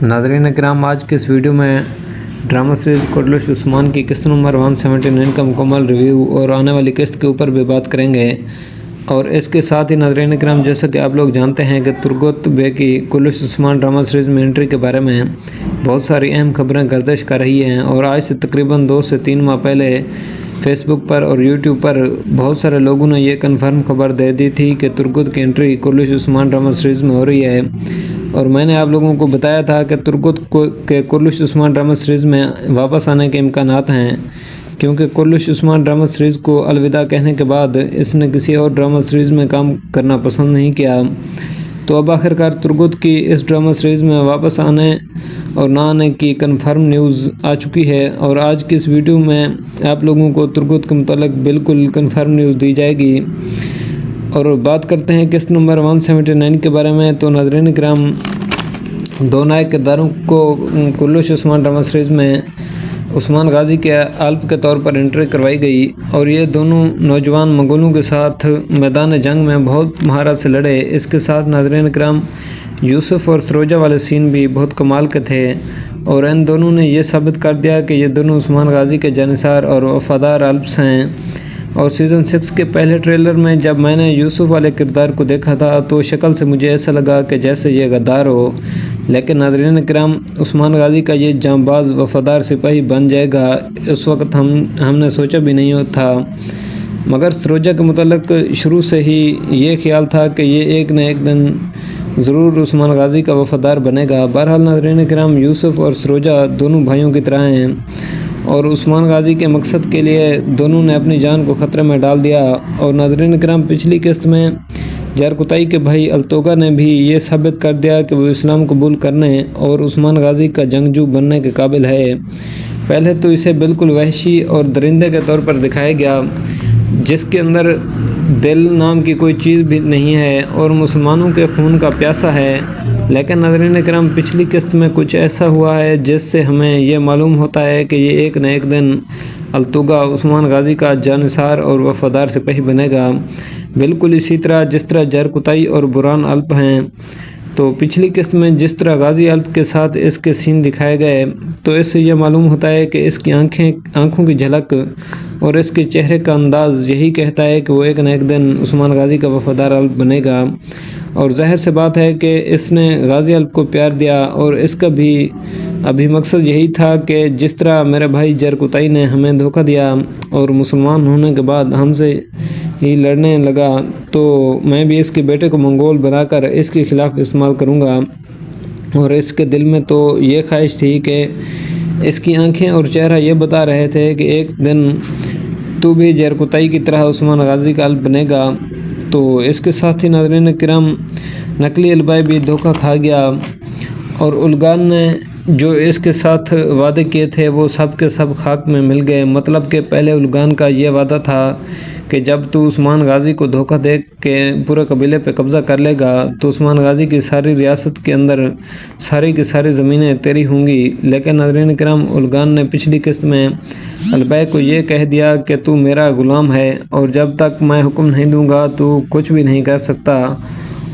ناظرین کرام، آج کے اس ویڈیو میں ڈرامہ سیریز کوٹلش عثمان کی قسط نمبر 179 کا مکمل ریویو اور آنے والی قسط کے اوپر بھی بات کریں گے۔ اور اس کے ساتھ ہی ناظرین کرام، جیسا کہ آپ لوگ جانتے ہیں کہ ترگت بے کی کوٹلش عثمان ڈرامہ سیریز میں انٹری کے بارے میں بہت ساری اہم خبریں گردش کر رہی ہیں، اور آج سے تقریباً 2 سے 3 ماہ پہلے فیس بک پر اور یوٹیوب پر بہت سارے لوگوں نے یہ کنفرم خبر دے دی تھی کہ ترگت کی انٹری کوٹلش عثمان ڈرامہ سیریز میں ہو رہی ہے۔ اور میں نے آپ لوگوں کو بتایا تھا کہ ترگت کے کوٹلش عثمان ڈرامہ سیریز میں واپس آنے کے امکانات ہیں، کیونکہ کوٹلش عثمان ڈرامہ سیریز کو الوداع کہنے کے بعد اس نے کسی اور ڈرامہ سیریز میں کام کرنا پسند نہیں کیا۔ تو اب آخرکار ترگت کی اس ڈرامہ سیریز میں واپس آنے اور نہ آنے کی کنفرم نیوز آ چکی ہے، اور آج کی اس ویڈیو میں آپ لوگوں کو ترگت کے متعلق بالکل کنفرم نیوز دی جائے گی۔ اور بات کرتے ہیں قسط نمبر 179 کے بارے میں، تو ناظرین کرام، 2 نئے کرداروں کو کوٹلش عثمان ڈرامہ سیریز میں عثمان غازی کے الپ کے طور پر انٹری کروائی گئی، اور یہ دونوں نوجوان منگولوں کے ساتھ میدان جنگ میں بہت مہارت سے لڑے۔ اس کے ساتھ ناظرین کرام، یوسف اور سروجہ والے سین بھی بہت کمال کے تھے، اور ان دونوں نے یہ ثابت کر دیا کہ یہ دونوں عثمان غازی کے جانثار اور وفادار الپس ہیں۔ اور سیزن 6 کے پہلے ٹریلر میں جب میں نے یوسف والے کردار کو دیکھا تھا تو شکل سے مجھے ایسا لگا کہ جیسے یہ غدار ہو، لیکن ناظرین کرام، عثمان غازی کا یہ جانباز وفادار سپاہی بن جائے گا اس وقت ہم نے سوچا بھی نہیں تھا، مگر سروجہ کے متعلق شروع سے ہی یہ خیال تھا کہ یہ ایک نہ ایک دن ضرور عثمان غازی کا وفادار بنے گا۔ بہرحال ناظرین کرام، یوسف اور سروجہ دونوں بھائیوں کی طرح ہیں، اور عثمان غازی کے مقصد کے لیے دونوں نے اپنی جان کو خطرے میں ڈال دیا۔ اور ناظرین کرام، پچھلی قسط میں جارکتائی کے بھائی التوگا نے بھی یہ ثابت کر دیا کہ وہ اسلام قبول کرنے اور عثمان غازی کا جنگجو بننے کے قابل ہے۔ پہلے تو اسے بالکل وحشی اور درندے کے طور پر دکھایا گیا، جس کے اندر دل نام کی کوئی چیز بھی نہیں ہے اور مسلمانوں کے خون کا پیاسا ہے، لیکن ناظرین کرام، پچھلی قسط میں کچھ ایسا ہوا ہے جس سے ہمیں یہ معلوم ہوتا ہے کہ یہ ایک نہ ایک دن التوگا عثمان غازی کا جانثار اور وفادار سپاہی بنے گا، بالکل اسی طرح جس طرح جارکتائی اور بران الپ ہیں۔ تو پچھلی قسط میں جس طرح غازی الپ کے ساتھ اس کے سین دکھائے گئے، تو اس سے یہ معلوم ہوتا ہے کہ اس کی آنکھوں کی جھلک اور اس کے چہرے کا انداز یہی کہتا ہے کہ وہ ایک نہ ایک دن عثمان غازی کا وفادار الپ بنے گا۔ اور ظاہر سی بات ہے کہ اس نے غازی الپ کو پیار دیا، اور اس کا بھی ابھی مقصد یہی تھا کہ جس طرح میرے بھائی جارکتائی نے ہمیں دھوکہ دیا اور مسلمان ہونے کے بعد ہم سے ہی لڑنے لگا، تو میں بھی اس کے بیٹے کو منگول بنا کر اس کے خلاف استعمال کروں گا۔ اور اس کے دل میں تو یہ خواہش تھی کہ اس کی آنکھیں اور چہرہ یہ بتا رہے تھے کہ ایک دن تو بھی جارکتائی کی طرح عثمان غازی کا الپ بنے گا۔ تو اس کے ساتھ ہی ناظرین کرام، نقلی البائی بھی دھوکہ کھا گیا، اور الگان نے جو اس کے ساتھ وعدے کیے تھے وہ سب کے سب خاک میں مل گئے۔ مطلب کہ پہلے الگان کا یہ وعدہ تھا کہ جب تو عثمان غازی کو دھوکہ دے کے پورے قبیلے پہ قبضہ کر لے گا تو عثمان غازی کی ساری ریاست کے اندر ساری کی ساری زمینیں تیری ہوں گی، لیکن ناظرین کرام، الگان نے پچھلی قسط میں البائی کو یہ کہہ دیا کہ تو میرا غلام ہے، اور جب تک میں حکم نہیں دوں گا تو کچھ بھی نہیں کر سکتا،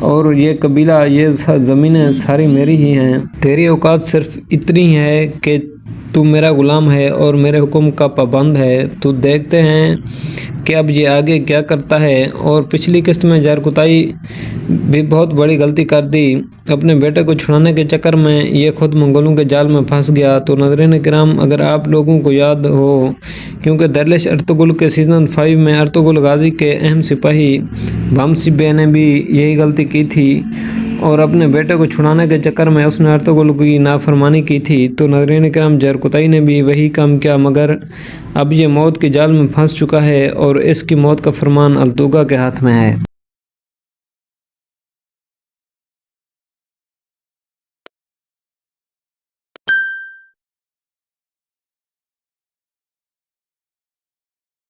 اور یہ قبیلہ، یہ زمینیں ساری میری ہی ہیں، تیری اوقات صرف اتنی ہے کہ تو میرا غلام ہے اور میرے حکم کا پابند ہے۔ تو دیکھتے ہیں کہ اب یہ آگے کیا کرتا ہے۔ اور پچھلی قسط میں جارکتائی بھی بہت بڑی غلطی کر دی، اپنے بیٹے کو چھڑانے کے چکر میں یہ خود منگولوں کے جال میں پھنس گیا۔ تو ناظرین کرام، اگر آپ لوگوں کو یاد ہو، کیونکہ درلش ارطغرل کے سیزن 5 میں ارطغرل غازی کے اہم سپاہی بامسی بے نے بھی یہی غلطی کی تھی، اور اپنے بیٹے کو چھڑانے کے چکر میں اس نے ارطغرل کی نافرمانی کی تھی۔ تو ناظرین کرام، جارکتائی نے بھی وہی کام کیا، مگر اب یہ موت کے جال میں پھنس چکا ہے، اور اس کی موت کا فرمان التوگا کے ہاتھ میں ہے۔